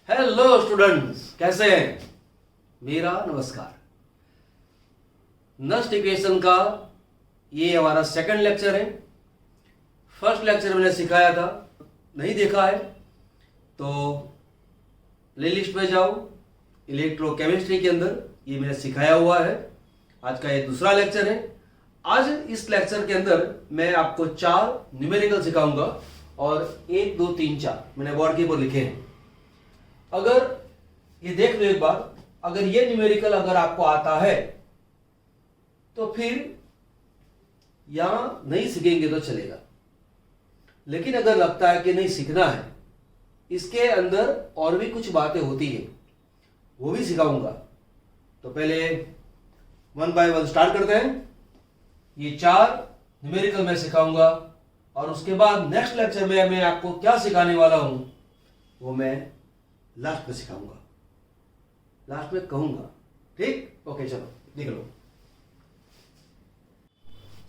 Hello students, कैसे हैं? मेरा नमस्कार। नस्ट इक्वेशन का ये हमारा सेकंड लेक्चर है। फर्स्ट लेक्चर मैंने सिखाया था, नहीं देखा है तो प्लेलिस्ट में जाओ, इलेक्ट्रोकेमिस्ट्री के अंदर ये मैंने सिखाया हुआ है। आज का ये दूसरा लेक्चर है। आज इस लेक्चर के अंदर मैं आपको 4 न्यूमेरिकल सिखाऊंगा और 1 2 3 4 मैंने बोर्ड के ऊपर लिखे हैं। अगर ये देख लो एक बार, अगर ये न्यूमेरिकल अगर आपको आता है तो फिर यहां नहीं सीखेंगे तो चलेगा, लेकिन अगर लगता है कि नहीं सीखना है, इसके अंदर और भी कुछ बातें होती है, वो भी सिखाऊंगा। तो पहले 1 बाय 1 स्टार्ट करते हैं। ये 4 न्यूमेरिकल मैं सिखाऊंगा और उसके बाद नेक्स्ट लेक्चर में मैं आपको क्या सिखाने वाला हूं वो मैं लास्ट में सिखाऊंगा, लास्ट में कहूंगा। ठीक, ओके, चलो देख लो।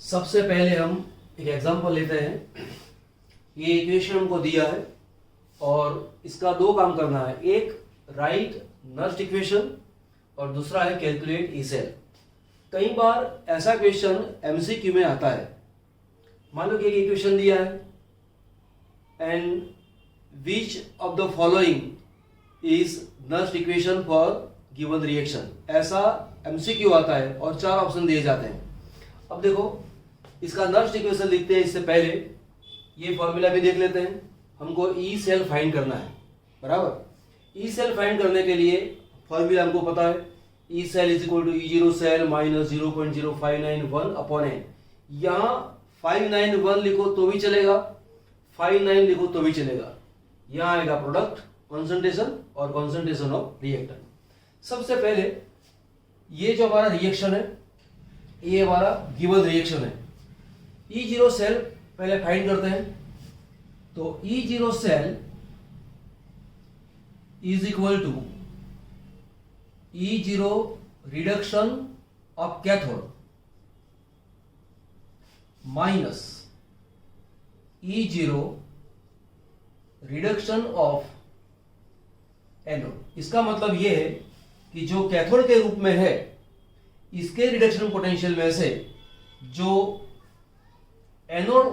सबसे पहले हम एक एग्जांपल लेते हैं। ये इक्वेशन हमको दिया है और इसका 2 काम करना है, एक राइट नस्ट इक्वेशन और दूसरा है कैलकुलेट ई सेल। कई बार ऐसा क्वेश्चन एमसीक्यू में आता है। मान लो कि एक इक्वेशन दिया है and which of the following is Nernst equation for given reaction, ऐसा एमसीक्यू आता है और 4 ऑप्शन दिए जाते हैं। अब देखो, इसका नस्ट इक्वेशन लिखते हैं इससे पहले ये फॉर्मूला भी देख लेते हैं। हमको ई सेल फाइंड करना है, बराबर। ई सेल फाइंड करने के लिए फॉर्मूला हमको पता है, E cell is equal to E zero cell minus 0.0591 upon N. यहाँ 591 लिखो तो भी चलेगा, 59 लिखो तो भी चलेगा। यहाँ आएगा प्रोडक्ट, कॉन्सेंट्रेशन और कॉन्सेंट्रेशन ऑफ रिएक्टेंट। सबसे पहले ये जो हमारा रिएक्शन है, ये हमारा गिवन रिएक्शन है। ई जीरो सेल पहले फाइंड करते हैं। तो E zero cell is equal to E zero reduction of cathode minus E zero reduction of anode. इसका मतलब यह है कि जो कैथोड के रूप में है, इसके रिडक्शन पोटेंशियल में से जो एनोड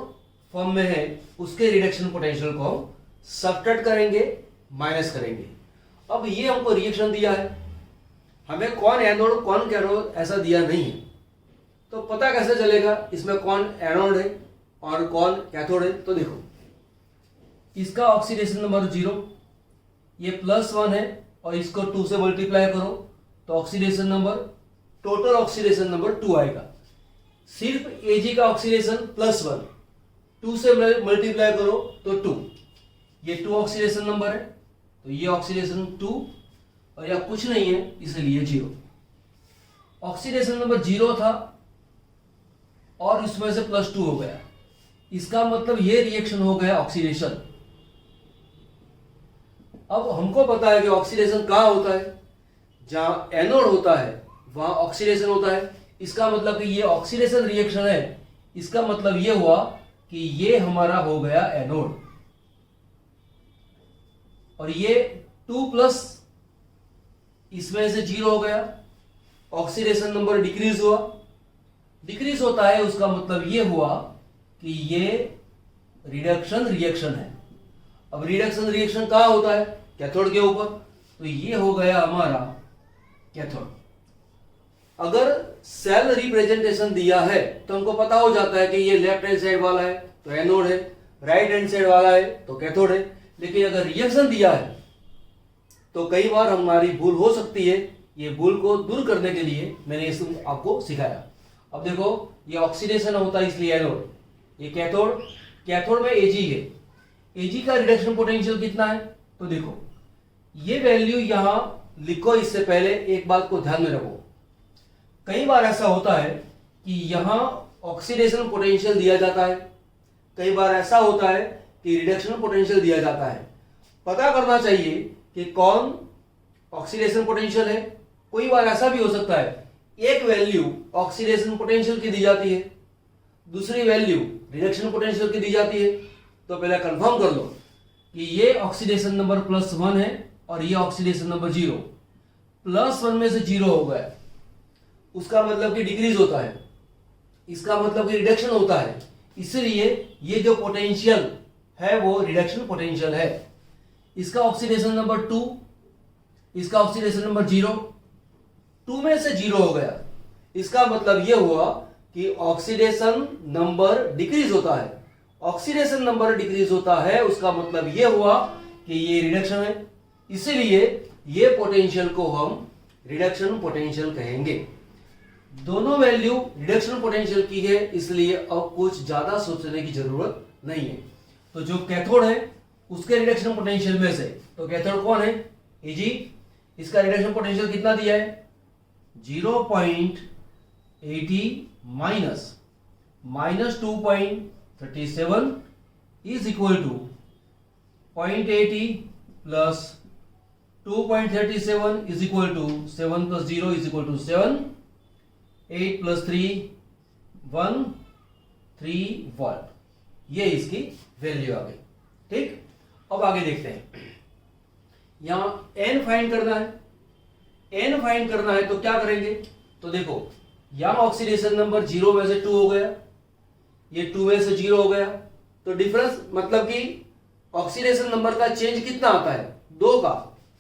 फॉर्म में है उसके रिडक्शन पोटेंशियल को हम सब्ट्रैक्ट करेंगे, माइनस करेंगे। अब ये हमको रिएक्शन दिया है, हमें कौन एनोड कौन कैथोड ऐसा दिया नहीं है, तो पता कैसे चलेगा इसमें कौन एनोड है और कौन कैथोड है? तो देखो, इसका ऑक्सीडेशन नंबर 0, ये +1 है और इसको 2 से मल्टीप्लाई करो तो oxidation number, total oxidation number 2 आएगा। सिर्फ Ag का ऑक्सीडेशन +1, 2 से मल्टीप्लाई करो तो 2, ये 2 ऑक्सीडेशन नंबर है, तो ये ऑक्सीडेशन 2 और यह कुछ नहीं है इसलिए 0। ऑक्सीडेशन नंबर 0 था और इसमें से +2 हो गया, इसका मतलब ये रिएक्शन हो गया ऑक्सीडेशन। अब हमको पता है कि ऑक्सीडेशन कहां होता है, जहां एनोड होता है वहां ऑक्सीडेशन होता है। इसका मतलब कि ये ऑक्सीडेशन रिएक्शन है, इसका मतलब ये हुआ कि ये हमारा हो गया एनोड और ये 2+ इसमें से 0 हो गया, ऑक्सीडेशन नंबर डिक्रीज हुआ। डिक्रीज होता है उसका मतलब ये हुआ कि ये रिडक्शन रिएक्शन है। अब रिडक्शन रिएक्शन कहां होता है? कैथोड के ऊपर, तो ये हो गया हमारा कैथोड। अगर सेल रिप्रेजेंटेशन दिया है तो हमको पता हो जाता है कि ये लेफ्ट हैंड साइड वाला है तो एनोड है, राइट हैंड साइड वाला है तो कैथोड है। लेकिन अगर रिएक्शन दिया है तो कई बार हमारी भूल हो सकती है। ये भूल को दूर करने के लिए मैंने इसे आपको सिखाया। अब देखो, ये ऑक्सीडेशन होता है इसलिए एनोड, ये कैथोड, कैथोड में Ag है। Ag का रिडक्शन पोटेंशियल कितना है? तो देखो, ये वैल्यू यहां लिखो। इससे पहले एक बात को ध्यान में रखो, कई बार ऐसा होता है कि यहां ऑक्सीडेशन पोटेंशियल दिया जाता है, कई बार ऐसा होता है कि रिडक्शन पोटेंशियल दिया जाता है। पता करना चाहिए कि कौन ऑक्सीडेशन पोटेंशियल है। कोई बार ऐसा भी हो सकता है एक वैल्यू ऑक्सीडेशन पोटेंशियल की दी जाती है, दूसरी वैल्यू रिडक्शन पोटेंशियल की दी जाती है। तो पहले कंफर्म कर लो कि ये ऑक्सीडेशन नंबर +1 है और ये ऑक्सीडेशन नंबर 0, +1 में से 0 हो गया, उसका मतलब कि डिक्रीज होता है, इसका मतलब कि रिडक्शन होता है, इसलिए ये जो पोटेंशियल है वो रिडक्शन पोटेंशियल है। इसका ऑक्सीडेशन नंबर 2, इसका ऑक्सीडेशन नंबर 0, 2 में से 0 हो गया, इसका मतलब ये हुआ कि ऑक्सीडेशन नंबर डिक्रीज होता है। ऑक्सीडेशन नंबर डिक्रीज होता है उसका मतलब ये हुआ कि ये रिडक्शन है, इसीलिए ये पोटेंशियल को हम रिडक्शन पोटेंशियल कहेंगे। दोनों वैल्यू रिडक्शन पोटेंशियल की है, इसलिए अब कुछ ज्यादा सोचने की जरूरत नहीं है। तो जो कैथोड है उसके रिडक्शन पोटेंशियल में से, तो कैथोड कौन है, Ag, इसका रिडक्शन पोटेंशियल कितना दिया है, 0.80 minus 2.37 is equal to 0.80 plus 2.37 is equal to 7 plus 0 is equal to 7, 8 plus 3 3 volt, ये इसकी वैल्यू आ गई। ठीक, अब आगे देखते हैं, यहां n फाइंड करना है। n फाइंड करना है तो क्या करेंगे, तो देखो यहां ऑक्सीडेशन नंबर 0 में से 2 हो गया, ये 2 में से 0 हो गया, तो डिफरेंस मतलब कि ऑक्सीडेशन नंबर का चेंज कितना आता है, 2 का,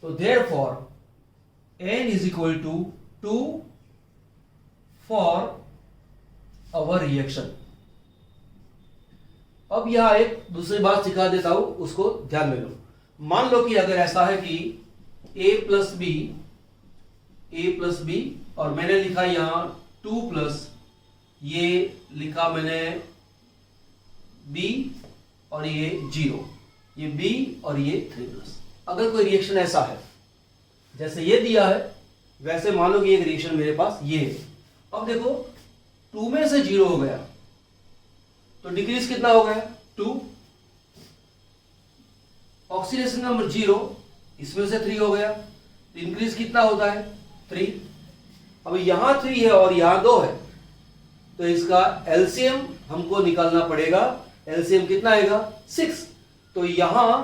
तो therefore n is equal to 2 for our reaction. अब यहां एक दूसरी बात सिखा देता हूं, उसको ध्यान में लो। मान लो कि अगर ऐसा है कि a प्लस बी और मैंने लिखा यहां 2 प्लस, ये लिखा मैंने b और ये 0, ये b और ये 3 प्लस। अगर कोई रिएक्शन ऐसा है जैसे ये दिया है, वैसे मान लो कि एक रिएक्शन मेरे पास ये है। अब देखो 2 में से 0 हो गया तो डिक्रीज कितना हो गया, 2, ऑक्सीडेशन नंबर 0, इसमें से 3 हो गया, तो इंक्रीज कितना होता है, 3। अब यहां 3 है और यहां 2 है, तो इसका एलसीएम हमको निकालना पड़ेगा। एलसीएम कितना आएगा, 6, तो यहां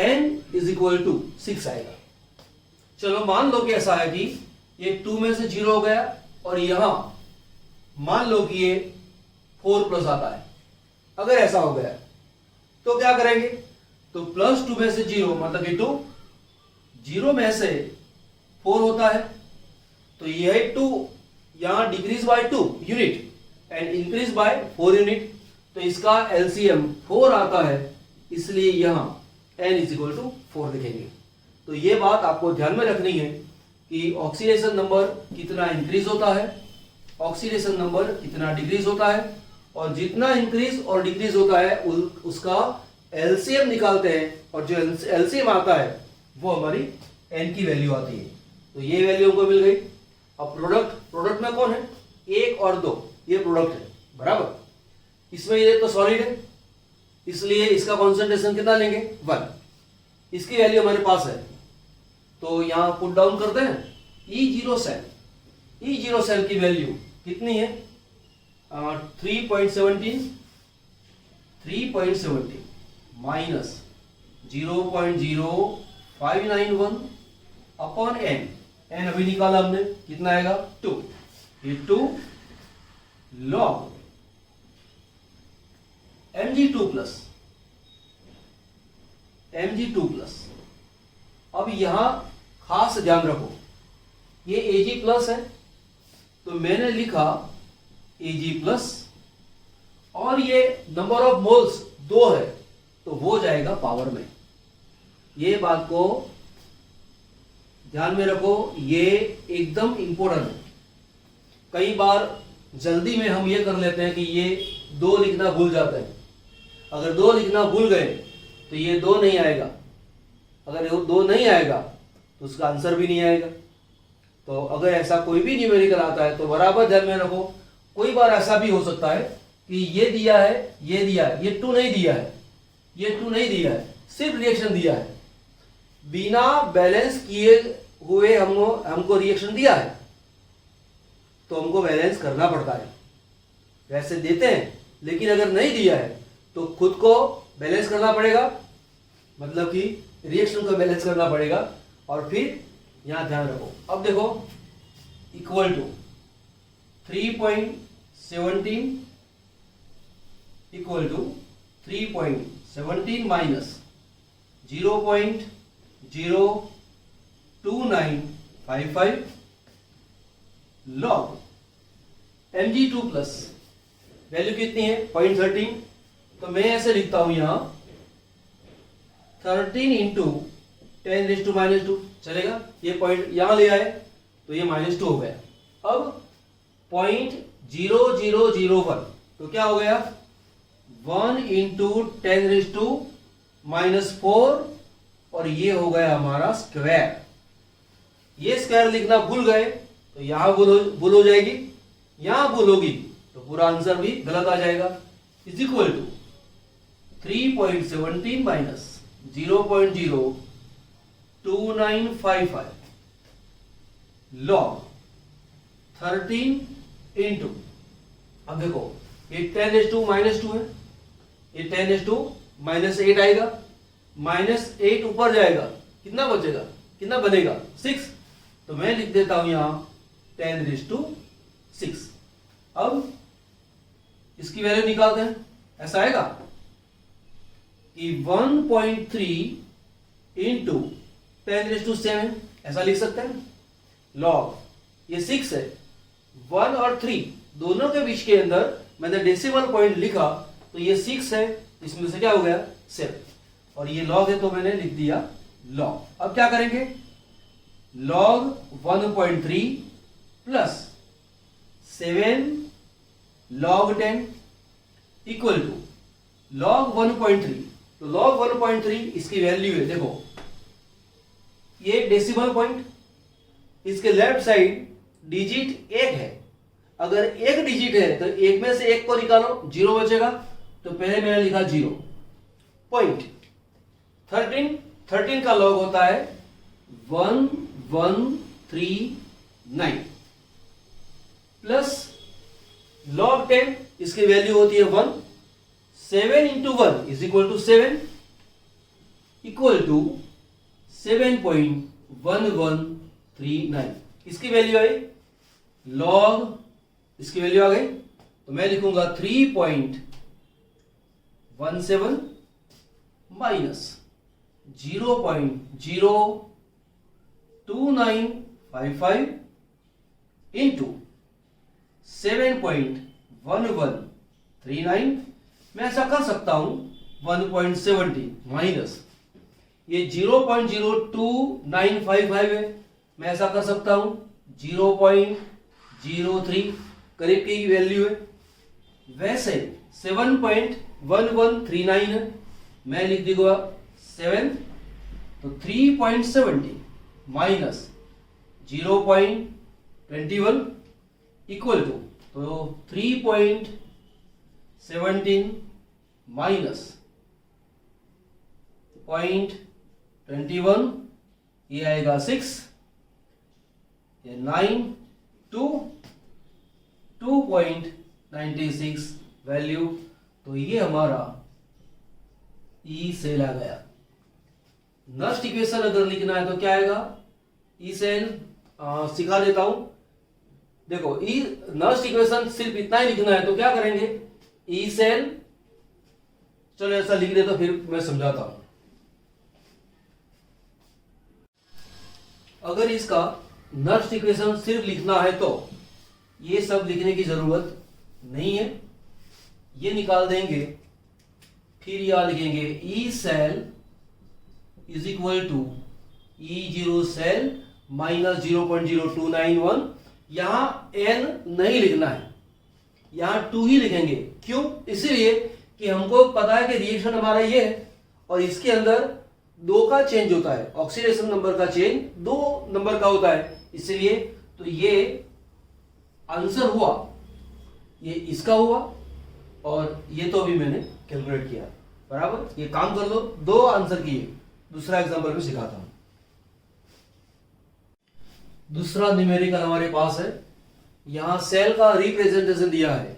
n इज इक्वल टू 6 आएगा। चलो मान लो कि ऐसा है कि ये 2 में से 0 हो गया और यहां मान लो कि ये 4 प्लस आता है। अगर ऐसा हो गया तो क्या करेंगे, तो प्लस 2 में से 0 मतलब कि 2, 0 में से 4 होता है, तो यह 2 यहां decrease by 2 unit and increase by 4 unit, तो इसका एलसीएम 4 आता है, इसलिए यहां n इज इक्वल टू 4 लिखेंगे। तो ये बात आपको ध्यान में रखनी है कि ऑक्सीडेशन नंबर कितना इंक्रीज होता है, ऑक्सीडेशन नंबर कितना डिक्रीज होता है, और जितना इंक्रीज और डिक्रीज होता है उसका एलसीएम निकालते हैं, और जो एलसीएम आता है वो हमारी n की वैल्यू आती है। तो ये वैल्यू हमको मिल गई। अब प्रोडक्ट में कौन है, 1 और 2, ये प्रोडक्ट है बराबर, इसमें ये तो सॉलिड है, इसलिए इसका कॉन्सेंट्रेशन कितना लेंगे, 1। इसकी वैल्यू हमारे पास है, तो यहां पुट डाउन करते हैं। E0 सेल की वैल्यू कितनी है, 3.17 माइनस 0.0591 अपॉन n अभी निकाला हमने, कितना आएगा, 2, ये 2 log Mg2 प्लस। अब यहां खास ध्यान रखो, ये Ag प्लस है, तो मैंने लिखा Ag प्लस, और ये नंबर ऑफ मोल्स 2 है, तो वो जाएगा पावर में। ये बात को ध्यान में रखो, ये एकदम इंपॉर्टेंट है। कई बार जल्दी में हम ये कर लेते हैं कि ये 2 लिखना भूल जाते हैं। अगर 2 लिखना भूल गए तो ये 2 नहीं आएगा, अगर 2 नहीं आएगा तो उसका आंसर भी नहीं आएगा। तो अगर ऐसा कोई भी न्यूमेरिकल आता है तो बराबर ध्यान में रखो। कोई बार ऐसा भी हो सकता है कि ये दिया है, ये दिया है, ये 2 नहीं दिया है, ये 2 नहीं दिया है, सिर्फ रिएक्शन दिया है, बिना बैलेंस किए हुए हमको रिएक्शन दिया है, तो हमको बैलेंस करना पड़ता है। वैसे देते हैं, लेकिन अगर नहीं दिया है तो खुद को बैलेंस करना पड़ेगा, मतलब कि रिएक्शन को बैलेंस करना पड़ेगा, और फिर यहां ध्यान रखो, अब देखो equal to 3.17 equal to 3.17 minus 0.02955 log mg2 plus value कितनी है 0.13, तो मैं ऐसे लिखता हूं यहां 13 इंटू 10⁻², चलेगा? ये पॉइंट यहां ले आए तो ये -2 हो गया। अब 0.0001 तो क्या हो गया 1 इंटू 10⁻⁻4 और ये हो गया हमारा स्क्वायर। ये स्क्वायर लिखना भूल गए तो यहां भूल हो जाएगी, यहां भूल होगी तो पूरा आंसर भी गलत आ जाएगा। Is equal to 3.17 minus 0.02955 log 13 into, अब देखो ये 10⁻2 है, ये 10⁻8 आएगा, -8 ऊपर जाएगा, कितना बचेगा, कितना बनेगा 6, तो मैं लिख देता हूं यहां 10⁻6। अब इसकी वैल्यू निकालते हैं, ऐसा आएगा कि 1.3 इंटू 10⁻7 ऐसा लिख सकते हैं। लॉग ये 6 है, 1 और 3 दोनों के बीच के अंदर मैंने डेसिमल पॉइंट लिखा तो ये 6 है, इसमें से क्या हो गया 7, और ये लॉग है तो मैंने लिख दिया लॉग। अब क्या करेंगे, log 1.3 plus 7 log 10 equal to log 1.3, तो लॉग 1.3 इसकी वैल्यू है, देखो ये डेसिमल पॉइंट, इसके लेफ्ट साइड डिजिट 1 है, अगर एक डिजिट है तो एक में से एक को निकालो, 0 बचेगा, तो पहले मैंने लिखा 0 पॉइंट 13 का लॉग होता है 1139 प्लस लॉग 10 इसकी वैल्यू होती है 1, 7 into 1 is equal to 7 equal to 7.1139, इसकी वैल्यू आई लॉग, इसकी वैल्यू आ गई तो मैं लिखूंगा 3.17 माइनस 0.02955 इंटू 7.1139, मैं ऐसा कर सकता हूं 1.70 माइनस ये 0.02955 है, मैं ऐसा कर सकता हूं 0.03 करीब की वैल्यू है, वैसे 7.1139 है, मैं लिख दूंगा 7, तो 3.70 माइनस 0.21 इक्वल टू, तो 3.17 माइनस 0.21 ये आएगा 6, ये 9 2.96 वैल्यू, तो ये हमारा ई सेल आ गया। नस्ट इक्वेशन अगर लिखना है तो क्या आएगा, ई सेल सिखा देता हूं, देखो ई नस्ट इक्वेशन सिर्फ इतना ही लिखना है तो क्या करेंगे, ई सेल, चलो ऐसा लिख दे तो फिर मैं समझाता हूं। अगर इसका नस्ट इक्वेशन सिर्फ लिखना है तो ये सब लिखने की जरूरत नहीं है, ये निकाल देंगे, फिर यहां लिखेंगे E cell is equal to E0 cell minus 0.0291, यहां n नहीं लिखना है, यहां 2 ही लिखेंगे, क्यों, इसीलिए कि हमको पता है कि रिएक्शन हमारा ये है और इसके अंदर 2 का चेंज होता है, ऑक्सीडेशन नंबर का चेंज 2 नंबर का होता है, इसलिए तो ये आंसर हुआ, ये इसका हुआ और ये तो अभी मैंने कैलकुलेट किया, बराबर। ये काम कर लो, 2 आंसर किए। दूसरा एग्जांपल में सिखाता हूं। दूसरा न्यूमेरिकल हमारे पास है, यहां सेल का रिप्रेजेंटेशन दिया है।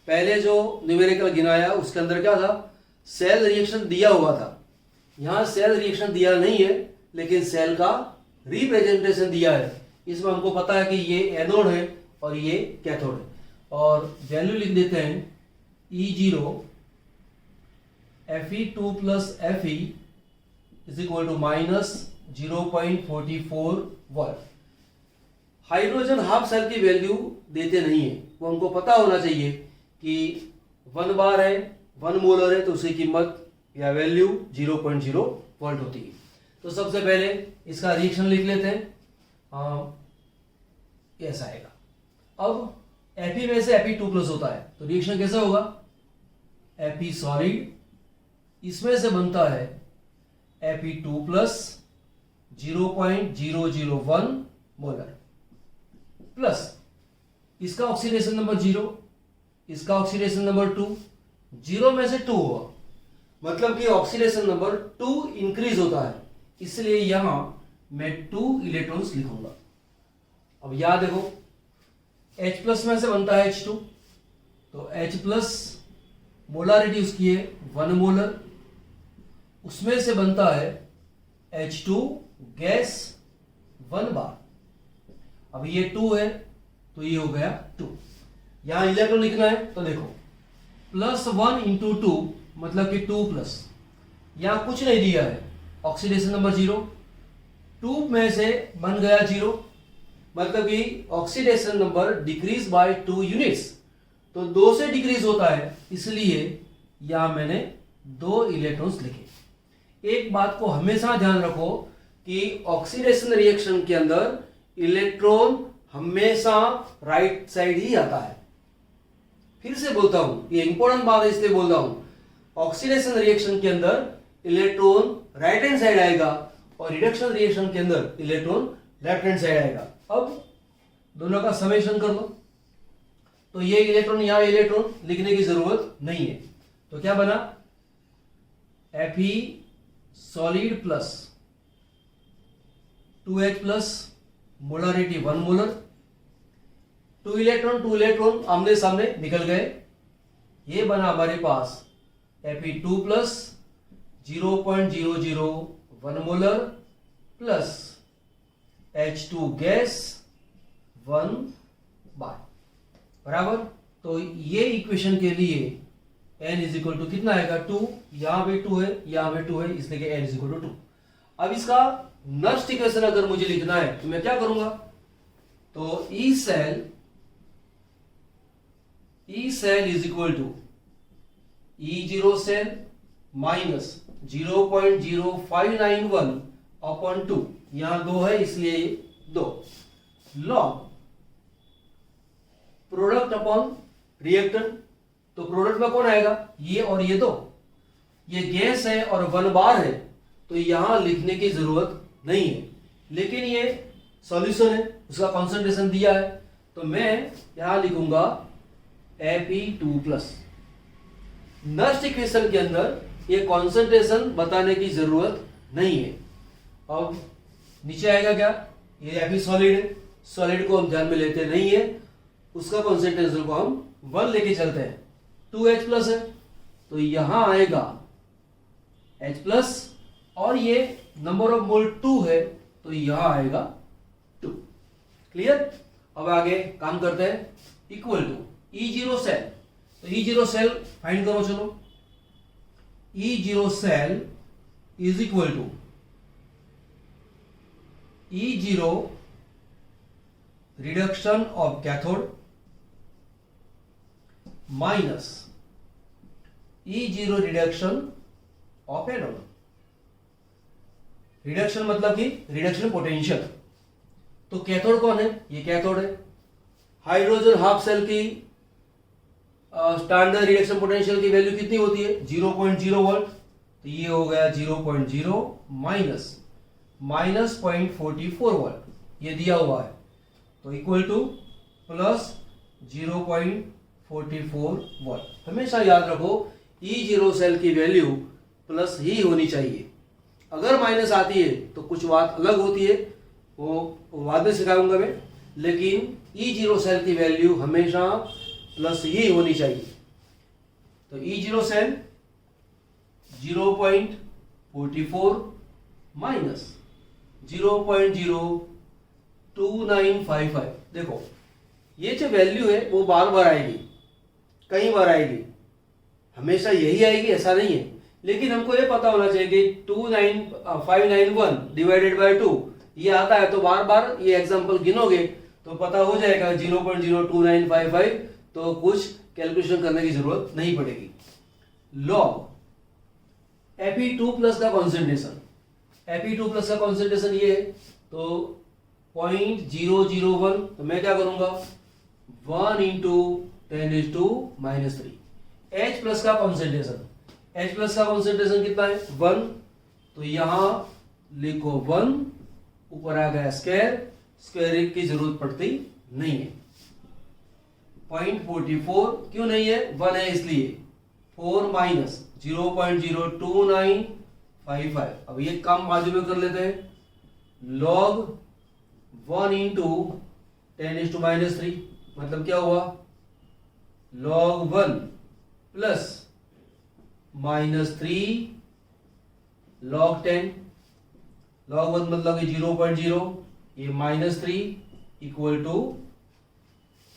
पहले जो न्यूमेरिकल गिनाया उसके अंदर क्या था, सेल रिएक्शन दिया हुआ था, यहां सेल रिएक्शन दिया नहीं है लेकिन सेल का रिप्रेजेंटेशन दिया है, इसमें हमको पता है कि ये एनोड है और ये कैथोड है, और वैल्यू लिख देते हैं E0 Fe2 plus Fe is equal to minus 0.44 volt. Hydrogen half cell की वैल्यू देते नहीं है, वो हमको पता होना चाहिए कि 1 बार है, 1 मोलर है, तो उसकी कीमत या वैल्यू 0.0 वोल्ट होती है। तो सबसे पहले इसका रिएक्शन लिख लेते हैं, ऐसा आएगा। अब Fe में से Fe2 प्लस होता है, तो रिएक्शन कैसा होगा, Fe सॉलिड इसमें से बनता है Fe2 प्लस 0.001 मोलर, प्लस इसका ऑक्सीडेशन नंबर 0, इसका ऑक्सीडेशन नंबर 2, 0 में से 2 हुआ, मतलब कि ऑक्सीडेशन नंबर 2 इंक्रीज होता है, इसलिए यहां मैं 2 इलेक्ट्रॉन्स लिखूंगा। अब यहां देखो H प्लस में से बनता है H2, तो H प्लस मोलारिटी उसकी है 1 मोलर, उसमें से बनता है H2 गैस 1 बार। अब ये 2 है तो ये हो गया 2। यहां इलेक्ट्रॉन लिखना है तो देखो +1 × 2 मतलब कि 2 प्लस, यहां कुछ नहीं दिया है, ऑक्सीडेशन नंबर 0, 2 में से बन गया 0, मतलब कि oxidation number decrease by 2 units, तो 2 से डिक्रीज होता है, इसलिए यहां मैंने 2 इलेक्ट्रॉन्स लिखे। एक बात को हमेशा ध्यान रखो कि ऑक्सीडेशन रिएक्शन के अंदर इलेक्ट्रॉन हमेशा राइट साइड ही आता है। फिर से बोलता हूं, ये इंपॉर्टेंट बात है इसलिए बोल रहा हूं, ऑक्सीडेशन रिएक्शन के अंदर इलेक्ट्रॉन राइट हैंड साइड आएगा और रिडक्शन रिएक्शन के अंदर इलेक्ट्रॉन लेफ्ट हैंड साइड आएगा। अब दोनों का समेशन कर लो, तो ये इलेक्ट्रॉन यहां इलेक्ट्रॉन लिखने की जरूरत नहीं है, तो क्या बना Fe solid plus 2H plus molarity 1 molar, 2 electron आमने सामने निकल गए, ये बना हमारे पास Fe2 plus 0.001 molar plus H2 gas 1 बार, बराबर। तो ये इक्वेशन के लिए n इज इक्वल टू कितना आएगा 2, यहां पे 2 है, यहां पे 2 है, इसलिए कि n इज इक्वल टू 2। अब इसका नेक्स्ट इक्वेशन अगर मुझे लिखना है तो मैं क्या करूंगा, तो E cell is equal to E0 cell minus 0.0591 upon 2, यहां 2 है इसलिए 2, लॉग प्रोडक्ट अपॉन रिएक्टेंट, तो प्रोडक्ट में कौन आएगा, ये और ये 2, ये गैस है और 1 बार है, तो यहां लिखने की जरूरत नहीं है, लेकिन ये सॉल्यूशन है, उसका कॉन्सेंट्रेशन दिया है, तो मैं यहां लिखूंगा Fe2 प्लस। नेक्स्ट इक्वेशन के अंदर ये कॉन्सेंट्रेशन बताने की जरूरत नहीं है। अब नीचे आएगा क्या, ये Fe सॉलिड है, सॉलिड को हम ध्यान में लेते नहीं है, उसका कॉन्सेंट्रेशन को हम 1 लेके चलते हैं, 2H प्लस है, तो यहां आएगा H प्लस, और ये नंबर ऑफ मोल 2 है, तो यहां आएगा 2। क्लियर। अब आगे काम करते हैं, इक्वल टू E0 सेल, तो E0 सेल फाइंड करो, चलो E0 cell is equal to E0 reduction of cathode minus E0 reduction of anode. Reduction मतलब कि रिडक्शन पोटेंशियल, तो कैथोड कौन है, ये कैथोड है। हाइड्रोजन हाफ सेल की स्टैंडर्ड रिडक्शन पोटेंशियल की वैल्यू कितनी होती है, 0.0 वोल्ट, तो ये हो गया 0.0 माइनस 0.44 वोल्ट, ये दिया हुआ है, तो इक्वल टू प्लस 0.44 वोल्ट। हमेशा याद रखो E0 सेल की वैल्यू प्लस ही होनी चाहिए, अगर माइनस आती है तो कुछ बात अलग होती है, वो बाद में सिखाऊंगा मैं, लेकिन E0 सेल की वैल्यू हमेशा प्लस ही होनी चाहिए। तो E0 सेल 0.44 माइनस 0.02955। देखो ये जो वैल्यू है वो बार बार आएगी, कई बार आएगी, हमेशा यही आएगी ऐसा नहीं है, लेकिन हमको ये पता होना चाहिए कि 29591 डिवाइडेड बाय 2 ये आता है, तो बार बार ये एग्जांपल गिनोगे तो पता हो जाएगा 0.02955, तो कुछ कैलकुलेशन करने की जरूरत नहीं पड़ेगी। लॉग Fe2 प्लस का कॉन्सेंट्रेशन, Fe2 प्लस का कॉन्सेंट्रेशन ये है, तो 0.001, तो मैं क्या करूंगा 1 इंटू 10⁻⁻3। H प्लस का कॉन्सेंट्रेशन, H प्लस का कॉन्सेंट्रेशन कितना है 1, तो यहां लिखो 1, ऊपर आ गया स्क्वायर, स्क्वायर की जरूरत पड़ती नहीं है। 0.44 क्यों नहीं है, 1 है इसलिए, 4 माइनस 0.02955। अब ये कम बाजू में कर लेते हैं, लॉग 1 इंटू 10⁻⁻3, मतलब क्या हुआ log 1 प्लस -3 log 10, log 1 मतलब 0.0, ये -3 इक्वल टू,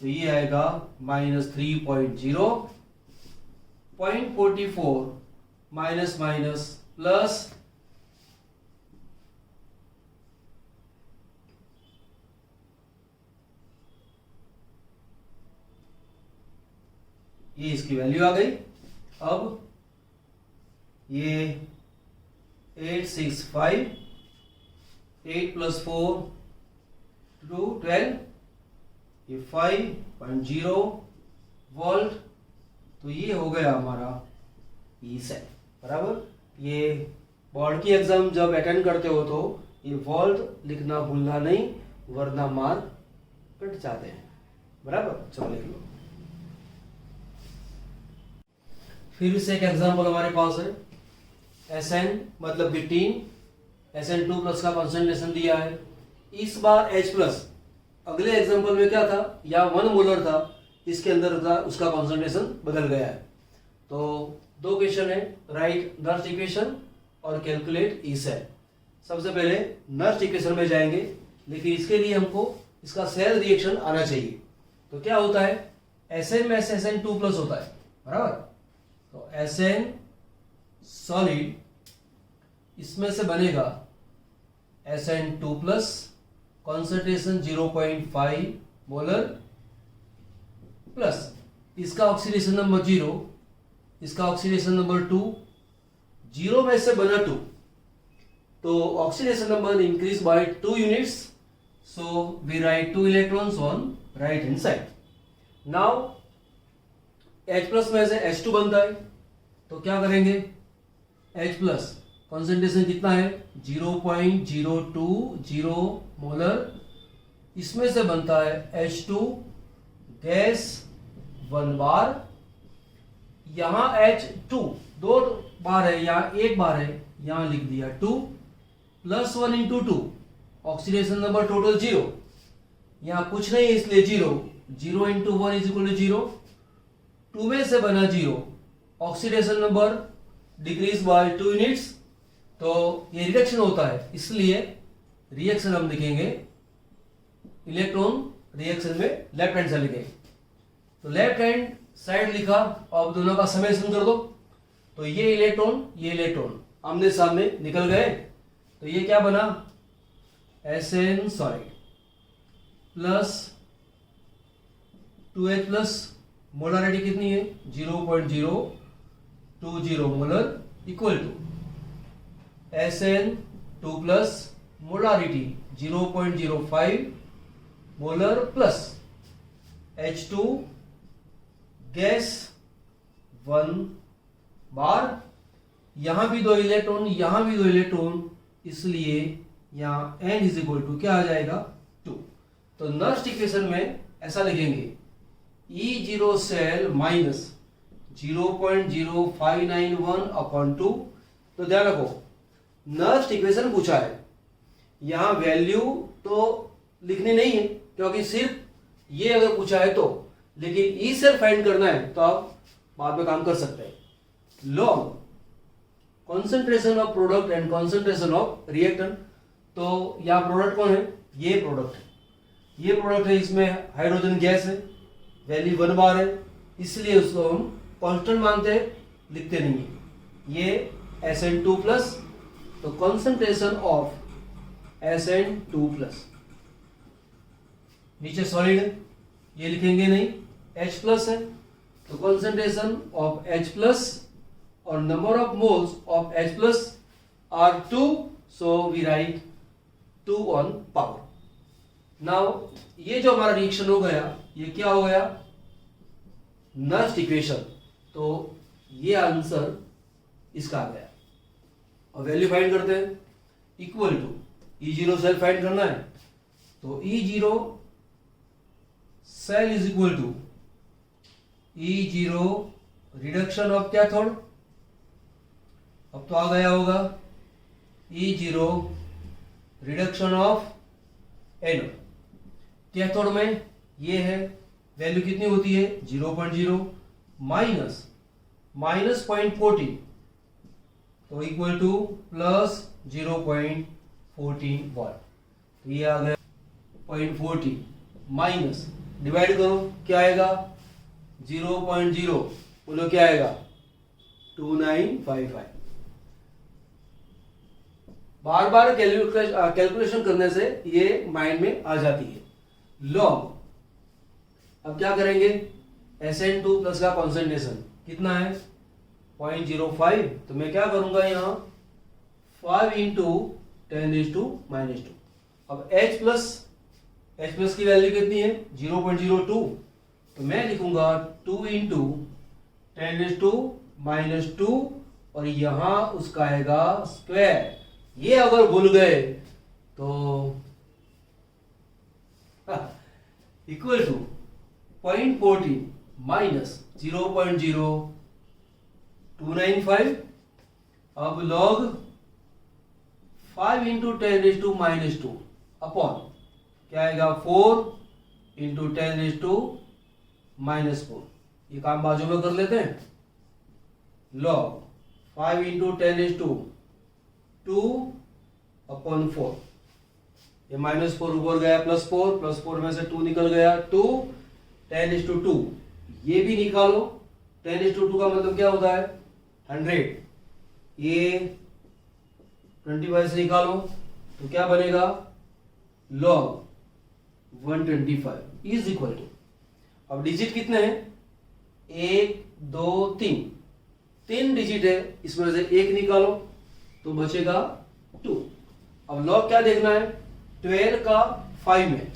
तो ये आएगा -3.0, 0.44 माइनस माइनस प्लस ये इसकी वैल्यू आ गई। अब ये 865, 8 प्लस 4 12, ये 5.0 वोल्ट, तो ये हो गया हमारा ई सेल बराबर। ये बोर्ड की एग्जाम जब अटेंड करते हो तो ये वोल्ट लिखना भूलना नहीं, वरना मार्क कट जाते हैं बराबर। चलो लिख लो। फिर से एक एग्जांपल हमारे पास है, Sn मतलब 15, Sn2 प्लस का कॉन्सेंट्रेशन दिया है। इस बार H प्लस, अगले एग्जांपल में क्या था, या 1 मोलर था, इसके अंदर था, उसका कॉन्सेंट्रेशन बदल गया है। तो दो क्वेश्चन है, राइट नर्स्ट इक्वेशन और कैलकुलेट ई सेल। सबसे पहले नर्स्ट इक्वेशन में जाएंगे, लेकिन इसके लिए हमको इसका सेल रिएक्शन आना चाहिए। तो क्या होता है, Sn में Sn2 प्लस होता है बराबर। तो Sn सॉलिड, इसमें से बनेगा Sn2 plus, concentration 0.5 molar, plus इसका ऑक्सीडेशन नंबर 0, इसका ऑक्सीडेशन नंबर 2, 0 में से बना 2, तो oxidation number increase by 2 units, so we write 2 electrons on right hand side. Now H plus में से H2 बनता है, तो क्या करेंगे, H प्लस कॉन्सेंट्रेशन कितना है 0.020 मोलर, इसमें से बनता है H2 गैस 1 बार, यहां H2 2 बार है, यहां 1 बार है, यहां लिख दिया 2 plus 1 into 2, oxidation number total 0, यहां कुछ नहीं है इसलिए 0, 0 इंटू 1 इज इक्वल टू 0, 2 में से बना 0, oxidation number decrease by 2 units, तो ये रिडक्शन होता है, इसलिए रिएक्शन हम लिखेंगे, इलेक्ट्रॉन रिएक्शन में लेफ्ट हैंड साइड लिखेंगे। तो लेफ्ट हैंड साइड लिखा, अब दोनों का समेशन कर दो, तो ये इलेक्ट्रॉन आमने सामने निकल गए, तो ये क्या बना Sn solid plus 2H plus, molarity कितनी है 0.020 molar, equal to Sn2 plus molarity 0.05 molar plus H2 gas 1 bar, यहां भी 2 इलेक्ट्रॉन, यहां भी 2 इलेक्ट्रॉन, इसलिए यहां n इज इक्वल टू क्या आ जाएगा 2। तो नर्स्ट इक्वेशन में ऐसा लिखेंगे, E0 सेल माइनस 0.0591 अपॉन 2। तो ध्यान रखो, नर्स्ट इक्वेशन पूछा है, यहां वैल्यू तो लिखनी नहीं है, क्योंकि सिर्फ ये अगर पूछा है तो, लेकिन ई सेल फाइंड करना है तो आप बाद में काम कर सकते हैं। Log concentration of product and concentration of reactant, तो यहाँ प्रोडक्ट कौन है, ये प्रोडक्ट है, ये प्रोडक्ट है, इसमें हाइड्रोजन गैस है, वैल्यू 1 बार है, इसलिए उसको हम कांस्टेंट मानते हैं, लिखते नहीं है। ये SN2 प्लस, तो कॉन्सेंट्रेशन ऑफ SN2 प्लस, नीचे सॉलिड है, ये लिखेंगे नहीं, H प्लस है, तो कॉन्सेंट्रेशन ऑफ H प्लस और number of moles of H plus are 2, so we write 2 on power. Now ये जो हमारा रिएक्शन हो गया, ये क्या हो गया, नस्ट इक्वेशन, तो ये आंसर इसका आ गया। और वैल्यू फाइंड करते हैं, equal to E0 cell find करना है, तो E0 cell is equal to E0 reduction of cathode, अब तो आ गया होगा, E0 reduction of anode. Cathode में ये है, वैल्यू कितनी होती है 0.0 माइनस -0.14, तो इक्वल टू प्लस 0.14 वाट, तो ये आ गया 0.14 माइनस, डिवाइड करो क्या आएगा 0.0, बोलो क्या आएगा 2955। बार बार कैलकुलेशन करने से ये माइंड में आ जाती है। लॉग, अब क्या करेंगे, SN2 प्लस का कॉन्सेंट्रेशन कितना है 0.05, तो मैं क्या करूंगा यहाँ 5 इंटू 10⁻²। अब H प्लस की वैल्यू कितनी है 0.02, तो मैं लिखूंगा 2 इंटू 10⁻², और यहां उसका आएगा स्क्वायर। ये अगर भूल गए तो इक्वल टू 0.14 माइनस 0.0295, अब लॉग 5 इंटू 10⁻² अपॉन क्या आएगा 4 इंटू 10⁻⁻4। ये काम बाजू में कर लेते हैं, लॉग 5 इंटू 10⁻² अपॉन 4, ये -4 ऊपर गया, +4 में से 2 निकल गया, 2 10⁻², ये भी निकालो, 10⁻² का मतलब क्या होता है 100, ये 25 से निकालो तो क्या बनेगा log 125 इज इक्वल टू, अब डिजिट कितने हैं 1 2 3 डिजिट है, इसमें से 1 निकालो तो बचेगा 2। अब लॉग क्या देखना है 12 का 5 में,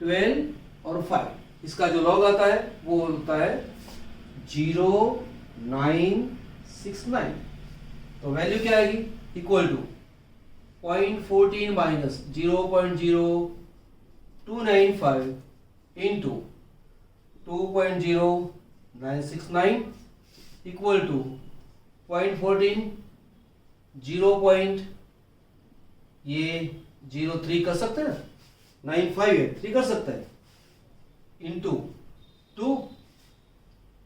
12 और 5, इसका जो लॉग आता है वो होता है 0.969, तो वैल्यू क्या आएगी equal to 0.14 minus 0.0295 into 2.0969 equal to 0.14 ये 03 कर सकते हैं, 95 है 3 कर सकते हैं, इंटू 2,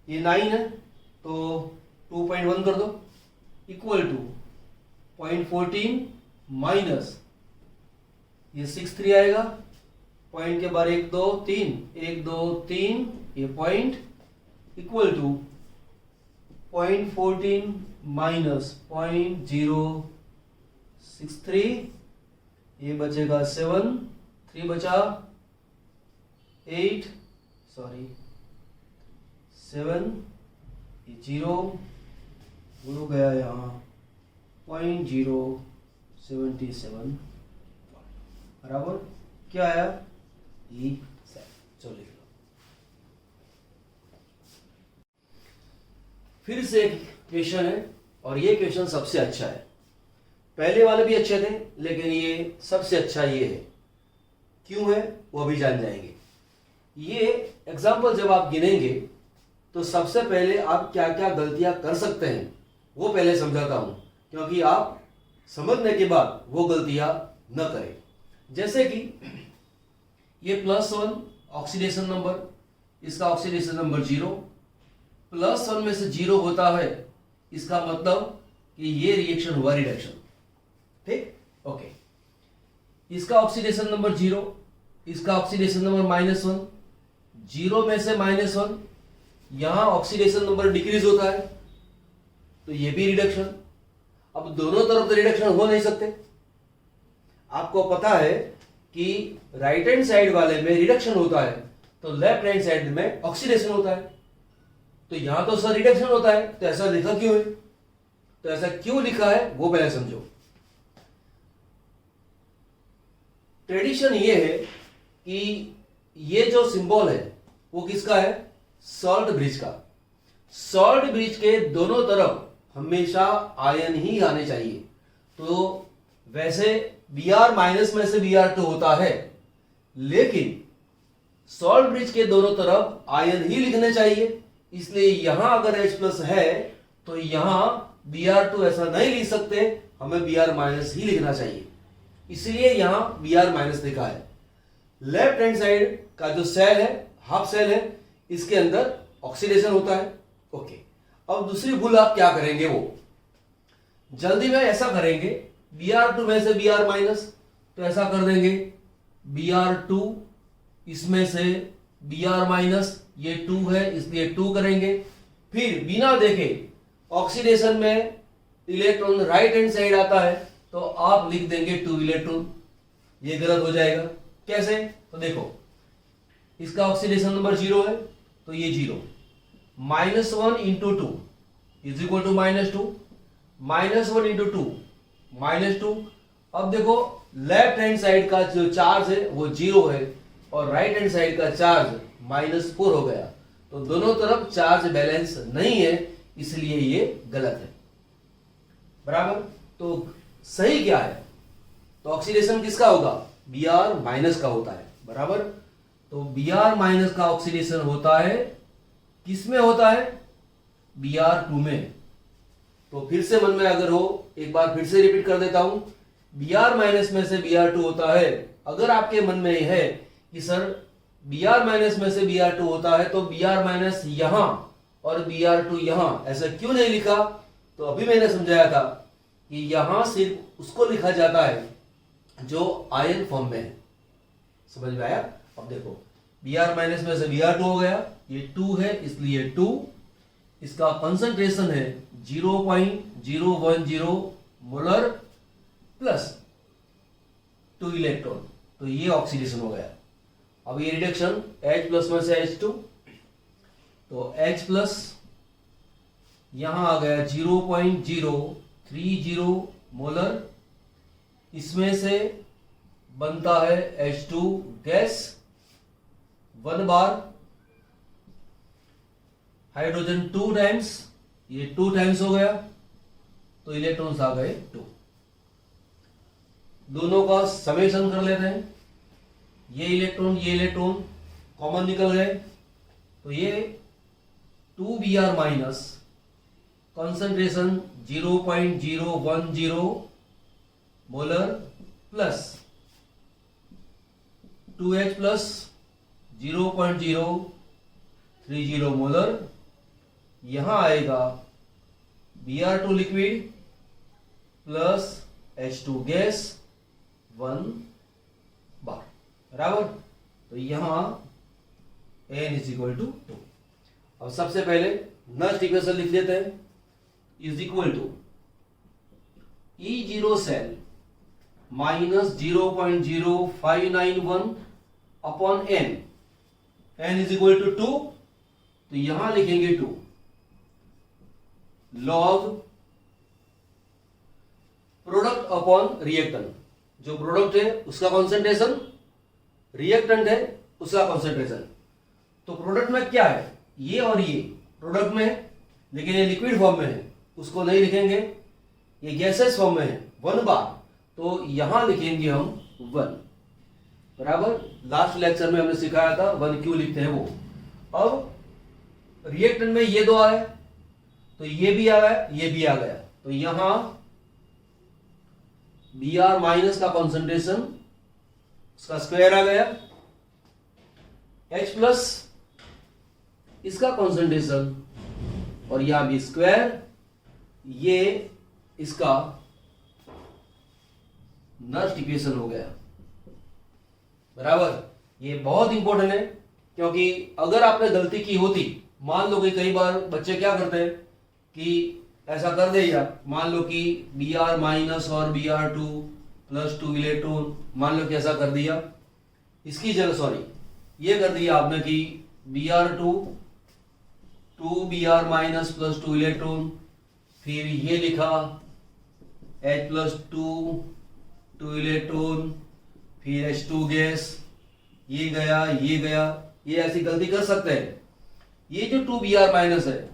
ये 9 है तो 2.1 कर दो, इक्वल टू 0.14 माइनस ये 63 आएगा, पॉइंट के बाद 1 2 3 ये पॉइंट, इक्वल टू 0.14 माइनस 0.063, ये बचेगा 7, 3 बचा 8, सॉरी 7, ये 0 हो गया यहाँ 0.077 बराबर क्या आया ई सेट। चलो लिख लो, फिर से एक क्वेश्चन है और ये क्वेश्चन सबसे अच्छा है, पहले वाले भी अच्छे थे लेकिन ये सबसे अच्छा ये है, क्यों है वो भी जान जाएंगे। ये एग्जाम्पल जब आप गिनेंगे तो सबसे पहले आप क्या क्या गलतियां कर सकते हैं वो पहले समझाता हूं, क्योंकि आप समझने के बाद वो गलतियां न करें। जैसे कि ये +1 ऑक्सीडेशन नंबर, इसका ऑक्सीडेशन नंबर 0, +1 में से 0 होता है, इसका मतलब कि ये रिएक्शन हुआ रिडक्शन, ठीक ओके। इसका ऑक्सीडेशन नंबर 0, इसका ऑक्सीडेशन नंबर -1, 0 में से -1, यहां ऑक्सीडेशन नंबर डिक्रीज होता है, तो ये भी रिडक्शन। अब दोनों तरफ तो रिडक्शन हो नहीं सकते। आपको पता है कि राइट हैंड साइड वाले में रिडक्शन होता है तो लेफ्ट हैंड साइड में ऑक्सीडेशन होता है, तो यहां तो सर रिडक्शन होता है, तो ऐसा लिखा क्यों है? तो ऐसा क्यों लिखा है वो पहले समझो। ट्रेडिशन ये है कि ये जो सिंबल है वो किसका है? सॉल्ट ब्रिज का। सॉल्ट ब्रिज के दोनों तरफ हमेशा आयन ही आने चाहिए। तो वैसे Br माइनस में से Br2 होता है, लेकिन सॉल्ट ब्रिज के दोनों तरफ आयन ही लिखने चाहिए, इसलिए यहां अगर H प्लस है तो यहां Br2 ऐसा नहीं लिख सकते, हमें Br माइनस ही लिखना चाहिए, इसलिए यहां Br माइनस लिखा है। लेफ्ट हैंड साइड का जो सेल है, हाफ सेल है, इसके अंदर ऑक्सीडेशन होता है। ओके, अब दूसरी भूल आप क्या करेंगे, वो जल्दी में ऐसा करेंगे, Br2 में से Br माइनस, तो ऐसा कर देंगे Br2 इसमें से Br माइनस, ये 2 है इसलिए 2 करेंगे, फिर बिना देखे ऑक्सीडेशन में इलेक्ट्रॉन राइट हैंड साइड आता है तो आप लिख देंगे 2 इलेक्ट्रॉन। ये गलत हो जाएगा। कैसे? तो देखो, इसका ऑक्सीडेशन नंबर 0 है तो ये 0, -1 into 2 is equal to -2, -1 into 2 -2। अब देखो लेफ्ट हैंड साइड का जो चार्ज है वो 0 है और राइट हैंड साइड का चार्ज -4 हो गया, तो दोनों तरफ चार्ज बैलेंस नहीं है, इसलिए ये गलत है। बराबर? तो सही क्या है? तो ऑक्सीडेशन किसका होगा? Br माइनस का होता है। बराबर? तो Br माइनस का ऑक्सीडेशन होता है, किस में होता है? Br2 में। तो फिर से मन में अगर हो, एक बार फिर से रिपीट कर देता हूं, Br माइनस में से Br2 होता है। अगर आपके मन में है कि सर Br माइनस में से Br2 होता है तो Br माइनस यहां और Br2 यहां, ऐसा क्यों नहीं लिखा? तो अभी मैंने समझाया था कि यहां सिर्फ उसको लिखा जाता है जो आयन फॉर्म में है। समझ में आया? अब देखो, Br माइनस में से Br2 हो गया, ये 2 है इसलिए 2, इसका कंसंट्रेशन है 0.010 मोलर प्लस 2 इलेक्ट्रॉन, तो ये ऑक्सीडेशन हो गया। अब ये रिडक्शन H प्लस में से H2, तो H प्लस यहां आ गया 0.030 मोलर, इसमें से बनता है H2 गैस, 1 बार, हाइड्रोजन 2 टाइम्स, ये 2 टाइम्स हो गया, तो इलेक्ट्रॉन्स आ गए 2। दोनों का समेशन कर लेते हैं, ये इलेक्ट्रॉन कॉमन निकल गए, तो ये 2Br minus, concentration 0.010 molar plus 2H plus 0.030 molar, यहां आएगा Br2 liquid plus H2 gas 1 बार। बराबर? तो यहां n इज इक्वल टू 2। अब सबसे पहले नेक्स्ट इक्वेशन लिख देते हैं, is equal to E0 cell minus 0.0591 upon n, n is equal to 2, तो यहां लिखेंगे 2 लॉग प्रोडक्ट अपॉन रिएक्टेंट, जो प्रोडक्ट है उसका कॉन्सेंट्रेशन, रिएक्टेंट है उसका कॉन्सेंट्रेशन। तो प्रोडक्ट में क्या है? ये और ये प्रोडक्ट में है, लेकिन ये लिक्विड फॉर्म में है, उसको नहीं लिखेंगे। ये गैसेस फॉर्म में है 1 बार, तो यहां लिखेंगे हम 1। बराबर? लास्ट लेक्चर में हमने सिखाया था 1 क्यों लिखते हैं वो। अब रिएक्टेंट में ये 2 आए, तो ये भी आ गया, ये भी आ गया, तो यहां Br माइनस का कॉन्सेंट्रेशन, उसका स्क्वायर आ गया, H प्लस इसका कॉन्सेंट्रेशन और यहां भी स्क्वायर, ये इसका नेक्स्ट इक्वेशन हो गया। बराबर। ये बहुत इंपॉर्टेंट है, क्योंकि अगर आपने गलती की होती, मान लो कि कई बार बच्चे क्या करते हैं कि ऐसा कर दे, या मान लो कि Br माइनस और Br2 प्लस 2 इलेक्ट्रॉन, मान लो कि ऐसा कर दिया, इसकी जगह सॉरी ये कर दिया आपने कि Br2 2Br minus plus 2 electron, फिर ये लिखा H प्लस 2 इलेक्ट्रॉन, फिर H2 गैस, ये गया ये गया, ये ऐसी गलती कर सकते हैं। ये जो 2Br माइनस है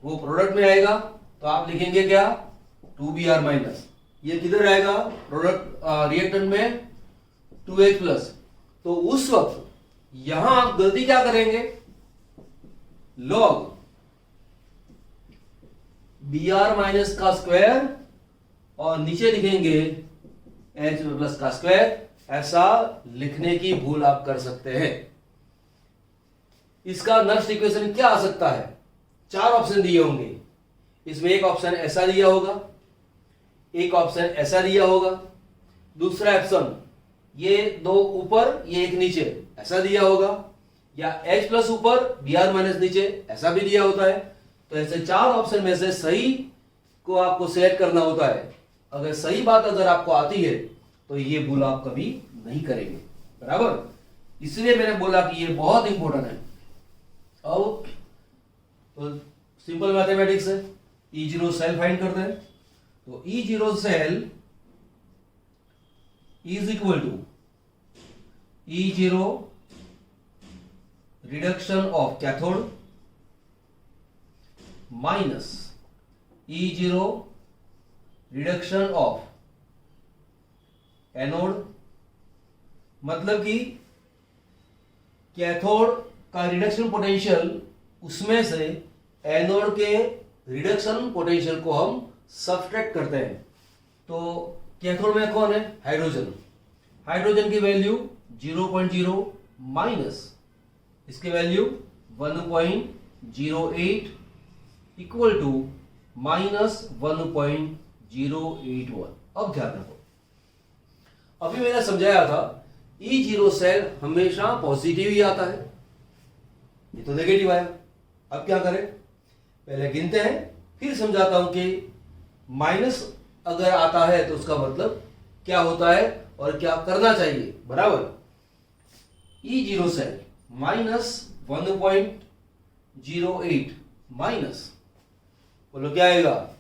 वो प्रोडक्ट में आएगा, तो आप लिखेंगे क्या 2Br माइनस, ये किधर आएगा प्रोडक्ट रिएक्टेंट में 2H प्लस। तो उस वक्त यहां आप गलती क्या करेंगे, लॉग Br माइनस का स्क्वायर और नीचे लिखेंगे H प्लस का स्क्वायर, ऐसा लिखने की भूल आप कर सकते हैं। इसका नेक्स्ट इक्वेशन क्या आ सकता है, 4 ऑप्शन दिए होंगे, इसमें एक ऑप्शन ऐसा दिया होगा, एक ऑप्शन ऐसा दिया होगा, दूसरा ऑप्शन ये 2 ऊपर ये एक नीचे ऐसा दिया होगा, या H प्लस ऊपर Br माइनस नीचे ऐसा भी दिया होता है। तो ऐसे 4 ऑप्शन में से सही को आपको सिलेक्ट करना होता है। अगर सही बात अगर आपको आती है तो ये भूल आप कभी नहीं करेंगे, बराबर। इसलिए मैंने बोला कि ये बहुत इंपॉर्टेंट है। अब तो सिंपल मैथमेटिक्स है, E0 सेल फाइंड करते हैं। तो E0 cell is equal to E0 reduction of cathode minus E0 reduction of anode. मतलब कि कैथोड का रिडक्शन पोटेंशियल, उसमें से एनोड के रिडक्शन पोटेंशियल को हम सब्ट्रैक्ट करते हैं। तो कैथोड में कौन है, हाइड्रोजन, हाइड्रोजन की वैल्यू 0.0 माइनस इसकी वैल्यू 1.08 इक्वल टू माइनस 1.081। अब ध्यान रखो, अभी मैंने समझाया था E0 सेल हमेशा पॉजिटिव ही आता है, ये तो नेगेटिव आया। अब क्या करें, पहले गिनते हैं फिर समझाता हूं कि माइनस अगर आता है तो उसका मतलब क्या होता है और क्या करना चाहिए, बराबर। E0 सेल माइनस 1.08 माइनस, बोलो क्या आएगा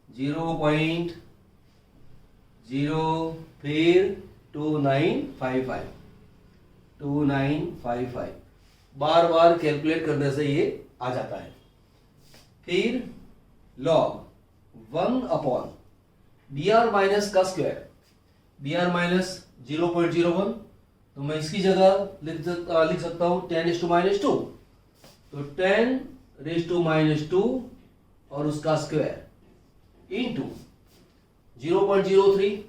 0.0 फिर 2955 बार बार कैलकुलेट करने से ये आ जाता है। फिर लॉग 1 अपॉन Br माइनस का स्क्वायर, Br माइनस 0.01, तो मैं इसकी जगह लिख सकता हूं 10⁻²। तो 10⁻² और उसका स्क्वायर इंटू 0.03,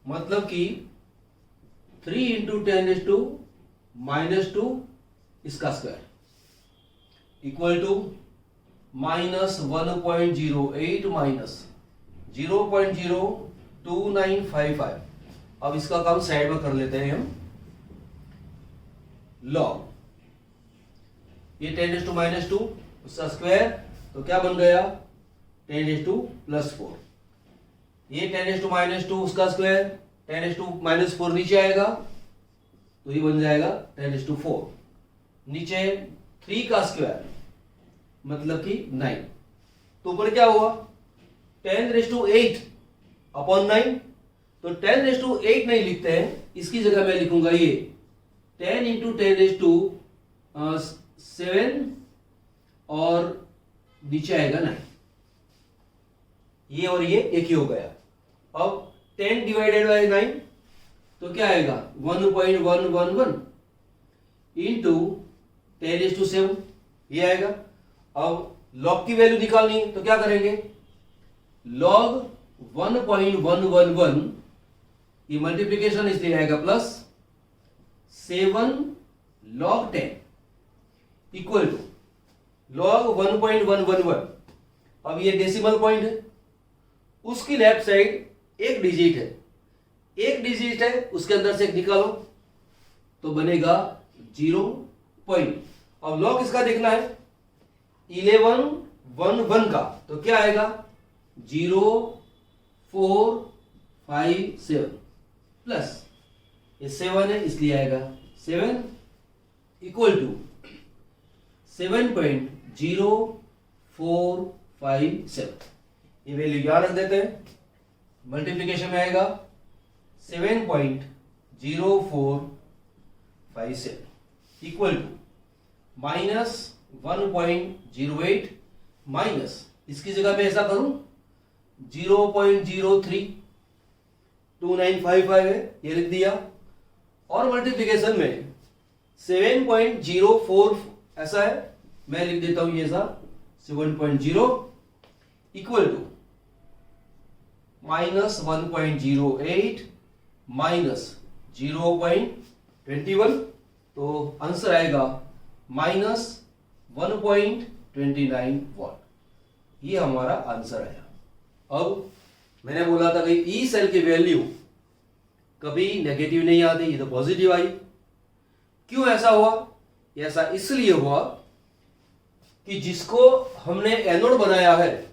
मतलब कि 3 इंटू 10⁻² इसका square equal to minus 1.08 minus 0.02955। अब इसका काम साइड में कर लेते हैं हम। लॉग ये 10⁻² उसका स्क्वायर, तो क्या बन गया 10⁻+4। ये 10⁻² उसका स्क्वायर, 10⁻⁻4 नीचे आएगा तो ये बन जाएगा 10⁻4। नीचे 3 का स्क्वायर मतलब कि 9, तो ऊपर क्या हुआ 10⁸ अपॉन 9। तो 10⁸ नहीं लिखते हैं, इसकी जगह मैं लिखूंगा ये 10 इंटू 10⁻7 और नीचे आएगा 9। ये और ये एक ही हो गया। अब 10 डिवाइडेड बाय 9 तो क्या आएगा 1.111 इंटू 10⁻7 ये आएगा। अब लॉग की वैल्यू निकालनी है तो क्या करेंगे, लॉग 1.111 ये मल्टीप्लीकेशन इसलिए आएगा plus 7 log 10 equal to log 1.111। अब ये डेसिमल पॉइंट है, उसकी लेफ्ट साइड एक डिजिट है, उसके अंदर से एक निकालो तो बनेगा 0. अब लॉग इसका देखना है 1111 का, तो क्या आएगा 0457 प्लस ये 7 है इसलिए आएगा 7 इक्वल टू 7.0457. ये वैल्यू यहां रख देते हैं. मल्टीप्लीकेशन में आएगा 7.0457 इक्वल टू -1.08 माइनस इसकी जगह पे ऐसा करूं 0.032955 है, ये लिख दिया. और मल्टीप्लीकेशन में 7.04 ऐसा है, मैं लिख देता हूं ये ऐसा 7.0 इक्वल टू -1.08 माइनस 0.21, तो आंसर आएगा -1.29 वॉट. ये हमारा आंसर आया. अब मैंने बोला था कि ई सेल की वैल्यू कभी नेगेटिव नहीं आती, ये तो पॉजिटिव आई. क्यों ऐसा हुआ? ऐसा इसलिए हुआ कि जिसको हमने एनोड बनाया है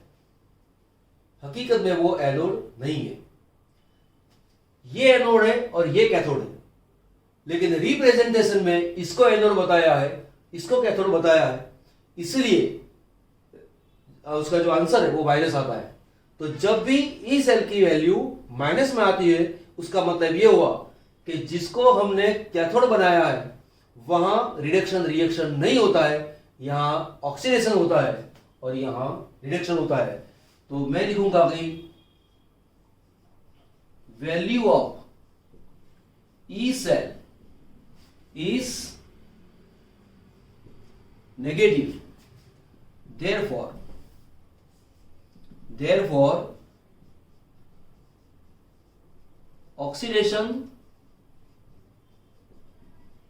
हकीकत में वो एनोड नहीं है. ये एनोड है और ये कैथोड है, लेकिन रिप्रेजेंटेशन में इसको एनोड बताया है, इसको कैथोड बताया है, इसलिए उसका जो आंसर है वो माइनस आता है. तो जब भी ई सेल की वैल्यू माइनस में आती है उसका मतलब ये हुआ कि जिसको हमने कैथोड बनाया है वहां रिडक्शन रिएक्शन नहीं होता है, यहां ऑक्सीडेशन होता है और यहां रिडक्शन होता है. तो मैं लिखूंगा कि value of E cell is negative, therefore oxidation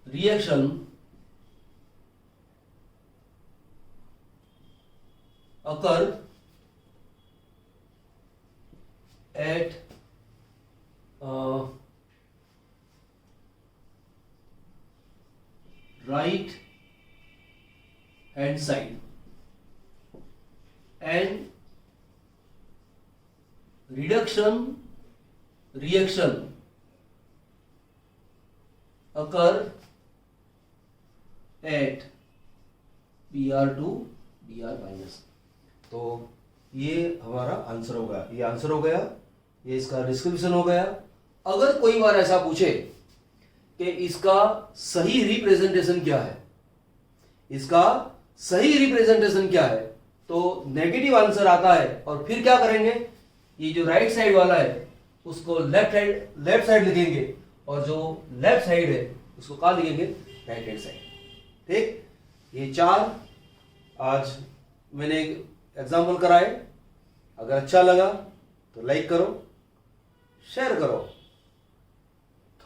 reaction occur at right hand side and reduction reaction occur at Br2 Br minus. तो ये हमारा आंसर हो गया, ये आंसर हो गया, ये इसका डिस्क्रिप्शन हो गया. अगर कोई बार ऐसा पूछे कि इसका सही रिप्रेजेंटेशन क्या है, इसका सही रिप्रेजेंटेशन क्या है, तो नेगेटिव आंसर आता है. और फिर क्या करेंगे, ये जो राइट साइड वाला है उसको लेफ्ट साइड लिखेंगे और जो लेफ्ट साइड है उसको कहाँ लिखेंगे, राइट हैंड साइड. ठीक, ये 4 आज मैंने एग्जाम्पल कराए. अगर अच्छा लगा तो लाइक करो, शेयर करो,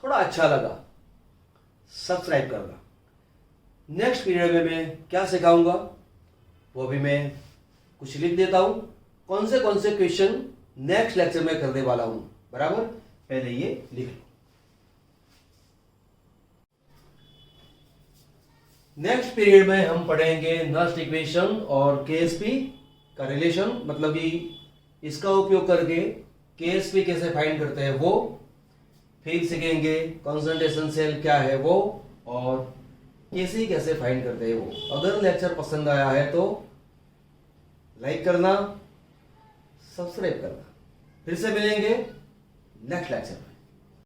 थोड़ा अच्छा लगा सब्सक्राइब करना. नेक्स्ट पीरियड में मैं क्या सिखाऊंगा वो भी मैं कुछ लिख देता हूं. कौन से क्वेश्चन नेक्स्ट लेक्चर में करने वाला हूं, बराबर, पहले ये लिख लो. नेक्स्ट पीरियड में हम पढ़ेंगे नस्ट इक्वेशन और केएसपी का रिलेशन, मतलब कि इसका उपयोग करके केएसपी कैसे फाइंड करते हैं वो. फिर सीखेंगे कंसंट्रेशन सेल क्या है वो, और केसी कैसे फाइंड करते हैं वो. अगर लेक्चर पसंद आया है तो लाइक करना, सब्सक्राइब करना. फिर से मिलेंगे नेक्स्ट लेक्चर में.